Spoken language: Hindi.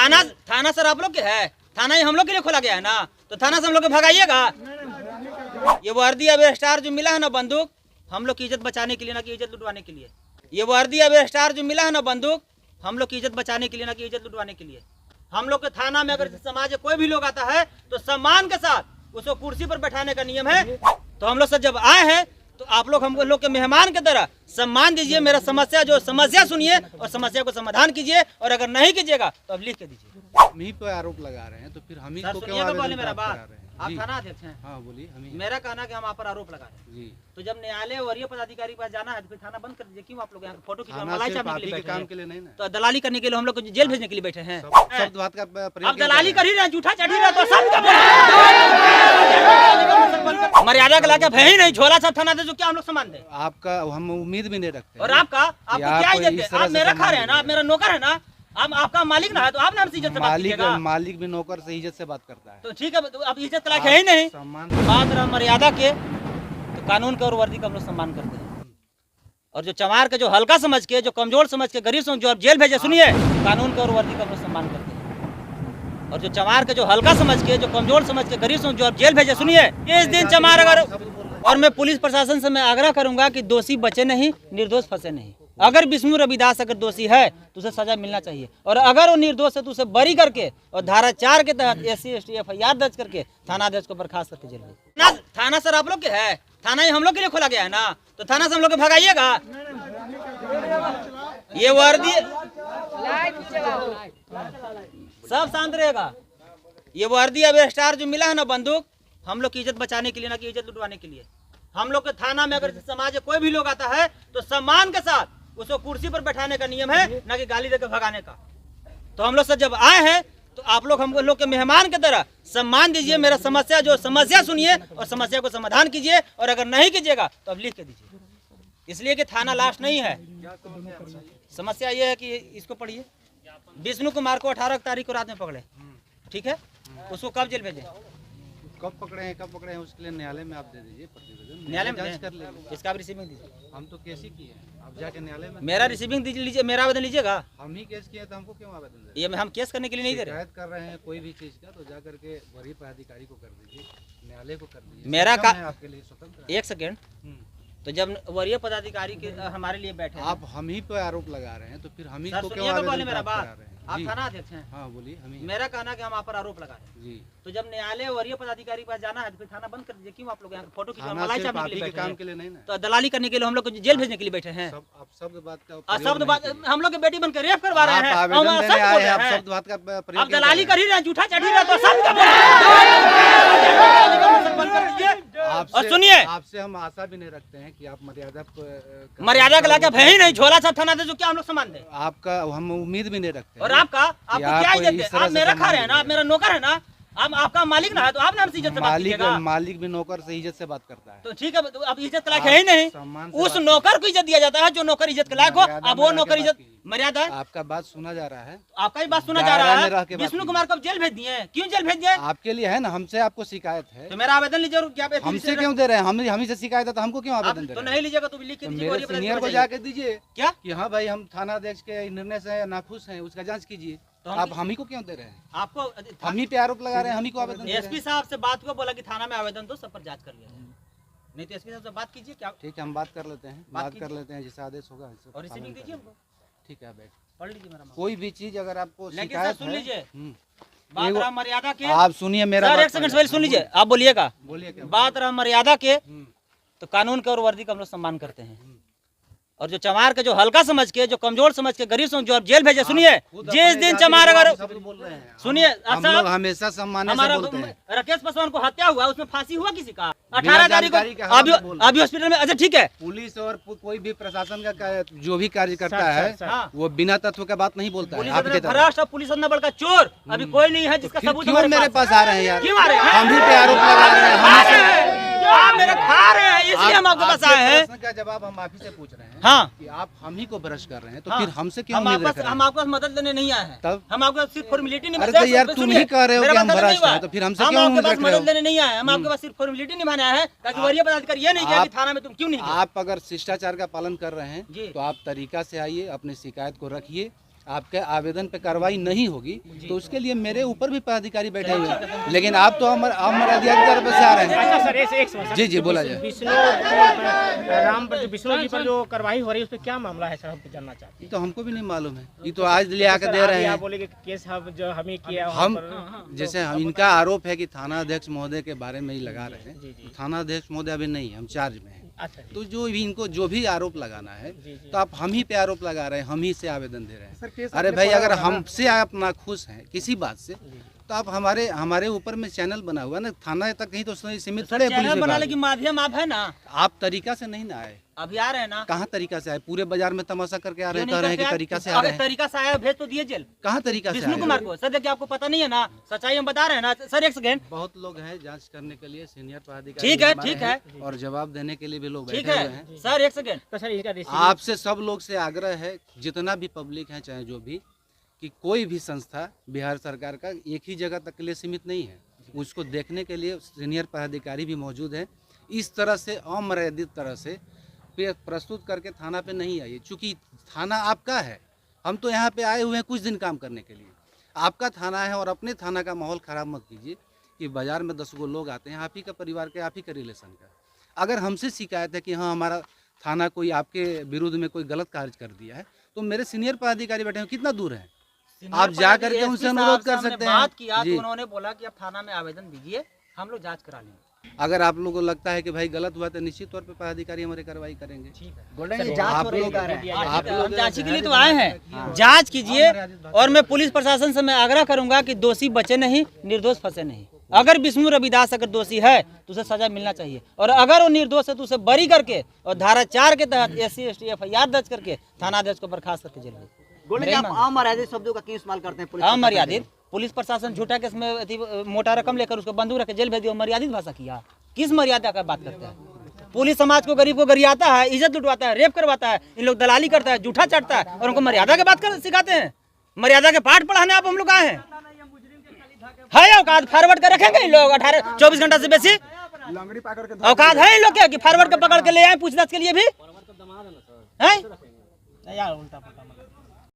थाना सर आप लोग के है, थाना ही हम लोग के लिए खोला गया है ना, तो थाना से हम लोग को भगाइएगा। ये वर्दी अब स्टार जो मिला है ना बंदूक, हम लोग की इज्जत बचाने के लिए, ना कि इज्जत लुटवाने के लिए। ये वर्दी अब स्टार जो मिला है ना बंदूक, हम लोग की इज्जत बचाने के लिए, ना कि इज्जत लुटवाने के लिए। हम लोग के थाना में अगर समाज के कोई भी लोग आता है तो सम्मान के साथ उसको कुर्सी पर बैठाने का नियम है। तो हम लोग सब जब आए हैं तो आप लोग हम लोग के मेहमान की तरह सम्मान दीजिए, मेरा समस्या सुनिए और समस्या को समाधान कीजिए, और अगर नहीं कीजिएगा तो अब लिख के दीजिए। हम ही पे आरोप लगा रहे हैं तो फिर हम ही को क्यों आवेदन मेरा बात, करा रहे हैं? आप थाना अध्यक्ष हैं। हाँ बोलिए। हम मेरा कहना कि हम आप पर आरोप लगा रहे हैं जी, तो जब न्यायालय वरीय पदाधिकारी के पास जाना है तो फिर थाना बंद कर दीजिए। क्यों आप लोग यहाँ फोटो खींचने थाना मलाई सिर्फ छापने आप के ही लिए के बैठे काम हैं? के लिए नहीं ना, तो दलाली करने के लिए हम लोग को जेल भेजने के लिए बैठे हैं। शब्द बात का प्रयोग आप दलाली कर ही रहे हैं, झूठा चढ़ ही रहे तो सब मर्यादा का लाके भय ही नहीं, झोला सब थाना दे जो क्या हम लोग सामान दे। आपका हम उम्मीद भी नहीं रखते। और आपको क्या इज्जत है? आप मेरा खा रहे हैं ना, आप मेरा नौकर है ना, आप आपका मालिक ना है तो आप नाम से इज्जत से बात कीजिएगा। मालिक भी नौकर से इज्जत से बात करता है। तो ठीक है, तो आप इज्जत लायक है ही नहीं। बात रहा मर्यादा के, तो कानून के और वर्दी का हम लोग सम्मान करते हैं। और जो चमार के जो हल्का समझ के, जो कमजोर समझ के, गरीब समझ जो आप जेल भेजे, सुनिए, कानून के और वर्दी का हम लोग सम्मान करते हैं। और जो चमार के जो हल्का समझ के, जो कमजोर समझ के, गरीब समझ जो आप जेल भेजे, सुनिए, इस दिन चमार अगर, और मैं पुलिस प्रशासन से मैं आग्रह करूंगा कि दोषी बचे नहीं, निर्दोष फंसे नहीं। अगर विष्णु रविदास अगर दोषी है तो उसे सजा मिलना चाहिए, और अगर वो निर्दोष है तो उसे बरी करके और धारा 4 के तहत SC ST FIR दर्ज करके थाना अध्यक्ष को बर्खास्त करके जेल भेजिए। थाना सर आप लोग के है, थाना ही हम लोग के लिए खोला गया है ना, तो थाना से हम लोग को भगाइएगा। ये वर्दी सब शांत रहेगा। ये वर्दी अब स्टार जो मिला है ना बंदूक, हम लोग की इज्जत बचाने के लिए, ना कि इज्जत लुटवाने के लिए। हम लोग के थाना में अगर समाज के कोई भी लोग आता है तो सम्मान के साथ उसको कुर्सी पर बैठाने का नियम है, ना कि गाली देकर भगाने का। तो हम लोग सब जब आए हैं तो आप लोग हम लोग के मेहमान की तरह सम्मान दीजिए, मेरा समस्या सुनिए और समस्या को समाधान कीजिए, और अगर नहीं कीजिएगा तो अब लिख के दीजिए। इसलिए कि थाना लास्ट नहीं है। समस्या ये है कि इसको पढ़िए, विष्णु कुमार को 18 तारीख को रात में पकड़े, ठीक है, उसको कब जेल भेजे? कब पकड़े हैं उसके लिए न्यायालय में आप दे दीजिए प्रतिवेदन, न्यायालय में जांच कर लेंगे। इसका भी रिसीविंग दीजिए। हम तो केस ही किए हैं, आप जाके न्यायालय में मेरा रिसीविंग लीजिए, मेरा आवेदन लीजिएगा। हम ही केस किए तो हमको क्यों आवेदन दे? ये हम केस करने के लिए नहीं दे रहे। शिकायत कर रहे हैं कोई भी चीज का तो जा करके वरीय पदाधिकारी को कर दीजिए, न्यायालय को कर दीजिए। मेरा आपके लिए स्वतंत्र। एक सेकेंड, तो जब वरीय पदाधिकारी के हमारे लिए बैठे, आप हम ही पे आरोप लगा रहे हैं तो फिर हम ही को क्यों मेरा आवेदन बात, करा रहे हैं? आप थाना अध्यक्ष हैं। हाँ बोलिए। हम ही मेरा कहना कि हम आप पर आरोप लगा रहे हैं जी, तो जब न्यायालय वरीय पदाधिकारी के पास जाना है तो फिर थाना बंद कर दीजिए। क्यों आप लोग यहाँ फोटो खींचने थाना मलाई सिर्फ छापने आप के ही लिए के बैठे काम हैं? के लिए नहीं ना, तो दलाली करने के लिए हम लोग को जेल भेजने के लिए बैठे हैं। आप शब्द बात का और शब्द बात हम लोग के बेटी बन के रेप करवा रहे हैं। आवेदन देने आए हैं, आप शब्द बात का आप प्रयोग दलाली कर ही रहे हैं, झूठा चढ़ ही रहे तो सब और सुनिए, आपसे हम आशा भी नहीं रखते हैं कि आप मर्यादा का लाके भय ही नहीं, झोला सब थाना दे जो क्या हम लोग सामान दे। आपका हम उम्मीद भी नहीं रखते। और आपको क्या इज्जत है? आप मेरा खा रहे हैं ना, आप मेरा नौकर है ना, आप आपका मालिक ना है तो आप नाम से इज्जत से बात कीजिएगा। मालिक भी नौकर से इज्जत से बात करता है। तो ठीक है, तो अब इज्जत के लायक है ही नहीं। उस नौकर को इज्जत दिया जाता है जो नौकर इज्जत के लायक हो। अब वो नौकर इज्जत मर्यादा है। आपका बात सुना जा रहा है, आपका ही बात सुना जा रहा है। विष्णु कुमार को जेल भेज दिए, क्यों जेल भेज दिए? आपके लिए है ना, हमसे आपको शिकायत है तो मेरा आवेदन लीजिए। हमसे क्यों दे रहे हैं? हम से शिकायत है तो हमको क्यों आवेदन दे तो रहे हैं? नहीं लीजिएगा तो लिख के दीजिए, मेरे सीनियर को जाके दीजिए क्या कि हाँ भाई हम थाना अध्यक्ष के निर्णय से नाखुश हैं, उसका जांच कीजिए। तो आप हम ही को क्यों दे रहे हैं? आपको हम ही पे आरोप लगा रहे हैं, हम ही को आवेदन दे रहे हैं। एसपी साहब से बात को बोला कि थाना में आवेदन दो, सब पर जांच कर लिया जाए। नहीं तो एसपी साहब से बात कीजिए। क्या ठीक है, हम बात कर लेते हैं, बात कर लेते हैं, जैसा आदेश होगा और रिसीविंग दीजिए हमको। ठीक है, बैठ पढ़ लीजिए मेरा। कोई भी चीज अगर आपको शिकायत सुन लीजिए, बात रहा मर्यादा के। आप सुनिए मेरा, एक सेकंड पहले सुन लीजिए, आप बोलिएगा। बोलिए। बात रहा मर्यादा के, तो कानून के और वर्दी का हम लोग सम्मान करते हैं। और जो चमार के जो हल्का समझ के, जो कमजोर समझ के, गरीब समझ जो आप जेल भेजे, सुनिए, जिस दिन चमार अगर सुनिए, हम लोग हमेशा सम्मान से बोलते हैं। राकेश पासवान को हत्या हुआ, उसमें फांसी हुआ किसी का 18 तारीख को अभी हॉस्पिटल में। अच्छा ठीक है, पुलिस और कोई भी प्रशासन का जो भी कार्य करता है वो बिना तथ्य का बात नहीं बोलता है। आपके महाराष्ट्र पुलिस अंदर बड़का चोर अभी कोई नहीं है जिसका सबूत क्यों मेरे पास आ रहे हैं यार? क्यों आ रहे हैं? हम ही पे आरोप लगा रहे हैं, आप मेरे खा रहे हैं, इसलिए हम आपके पास आए हैं। प्रश्न का जवाब हम आप ही से पूछ रहे हैं। हाँ, कि आप हम ही को ब्रश कर रहे हैं, तो फिर हमसे क्यों उम्मीद रख रहे हैं? हम आपको मदद लेने नहीं आए हैं। तब हम आपको सिर्फ फॉर्मेलिटी नहीं। अरे तो यार तुम ही कह रहे हो कि हम भ्रष्ट हैं, तो फिर हमसे क्यों उम्मीद रख रहे हो? मदद लेने नहीं आए, हम आपके पास सिर्फ फॉर्मेलिटी निभाने आए हैं, ताकि वरीय पदाधिकारी ये नहीं कहे कि थाना में तुम क्यों नहीं गए। आप अगर शिष्टाचार का पालन कर रहे हैं तो आप तरीका से आइए, अपनी शिकायत को रखिए, आपके आवेदन पे कार्रवाई नहीं होगी तो उसके लिए मेरे ऊपर भी पदाधिकारी बैठे हुए हैं, लेकिन आप तो अमर्यादित तरफ से आ रहे हैं। अच्छा सर, एक सवाल। जी बोला जाए। विष्णु जी पर जो कार्रवाई हो रही है उस पर क्या मामला है सर, हम जानना चाहते हैं। ये तो हमको भी नहीं मालूम है, ये तो आज ले आकर दे रहे हैं। बोले कि केस हम जो हमें किया हम जैसे इनका आरोप है कि थाना अध्यक्ष महोदय के बारे में ही लगा रहे हैं। थाना अध्यक्ष महोदय अभी नहीं है, हम चार्ज में हैं। अच्छा, तो जो भी इनको जो भी आरोप लगाना है तो आप हम ही पे आरोप लगा रहे हैं, हम ही से आवेदन दे रहे हैं। अरे भाई, अगर हमसे आप ना खुश हैं किसी बात से तो आप हमारे ऊपर में चैनल बना हुआ है ना, थाना तक नहीं तो सीमित थोड़े चैनल बनाने की माध्यम आप है ना, आप तरीका से नहीं ना आए। अभी आ रहे हैं ना, कहाँ तरीका से आए? पूरे बाजार में तमाशा करके आ रहे हैं, कह रहे हैं कि तरीका से आ रहे हैं। तरीका से आया भेज तो दिए जेल। कहाँ तरीका से विष्णु कुमार को सर, देखिए आपको पता नहीं है ना, सच्चाई हम बता रहे हैं ना सर। एक सेकंड, बहुत लोग हैं जांच करने के लिए, सीनियर पदाधिकारी। ठीक है और जवाब देने के लिए भी लोग ठीक बैठे है हुए हैं। सर। एक सेकंड, तो सर आपसे सब लोग से आग्रह है, जितना भी पब्लिक है चाहे जो भी, कि कोई भी संस्था बिहार सरकार का एक ही जगह तक के लिए सीमित नहीं है। उसको देखने के लिए सीनियर पदाधिकारी भी मौजूद है। इस तरह से अमर्यादित तरह से प्रस्तुत करके थाना पे नहीं आइए, चूँकि थाना आपका है। हम तो यहाँ पे आए हुए हैं कुछ दिन काम करने के लिए। आपका थाना है और अपने थाना का माहौल ख़राब मत कीजिए कि बाज़ार में 10 गो लोग आते हैं, आप ही का परिवार के, आप ही का रिलेशन का। अगर हमसे शिकायत है कि हाँ हमारा थाना कोई आपके विरुद्ध में कोई गलत कार्य कर दिया है, तो मेरे सीनियर पदाधिकारी बैठे हैं, कितना दूर है, आप जा करके उनसे अनुरोध कर सकते हैं। बात किया तो उन्होंने बोला कि आप थाना में आवेदन दीजिए, हम लोग जांच करा लेंगे। अगर आप लोगों को लगता है कि भाई गलत हुआ तो निश्चित तौर पे पदाधिकारी हमारी कार्रवाई करेंगे। ठीक है, आप लोग जांच के लिए तो आए हैं, जांच कीजिए। और मैं पुलिस प्रशासन से मैं आग्रह करूंगा कि दोषी बचे नहीं, निर्दोष फंसे नहीं। अगर विष्णु रविदास अगर दोषी है तो उसे सजा मिलना चाहिए, और अगर वो निर्दोष है तो उसे बरी करके और धारा 4 के तहत SC ST FIR दर्ज करके थाना अध्यक्ष को बर्खास्त करके जेल भेजिए। आप अमर्यादित शब्दों का क्यों इस्तेमाल करते हैं? अमर्यादित, पुलिस प्रशासन झूठा केस में मोटा रकम लेकर उसको बंदूक रख के जेल भेज दिया, मर्यादित भाषा किया। किस मर्यादा का बात करते हैं? पुलिस समाज को, गरीब को गरियाता है, इज्जत लुटवाता है, रेप करवाता है, इन लोग दलाली करता है, झूठा चढ़ता है, और उनको मर्यादा के बात कर सिखाते हैं। मर्यादा के पाठ पढ़ाने आप हम लोग आए हैं। है औकात फॉरवर्ड कर रखेंगे इन लोग 24 घंटा से बेसी? औकात है इन लोग क्या कि फॉरवर्ड कर पकड़ के ले आए पूछताछ के लिए भी? है यार उल्टा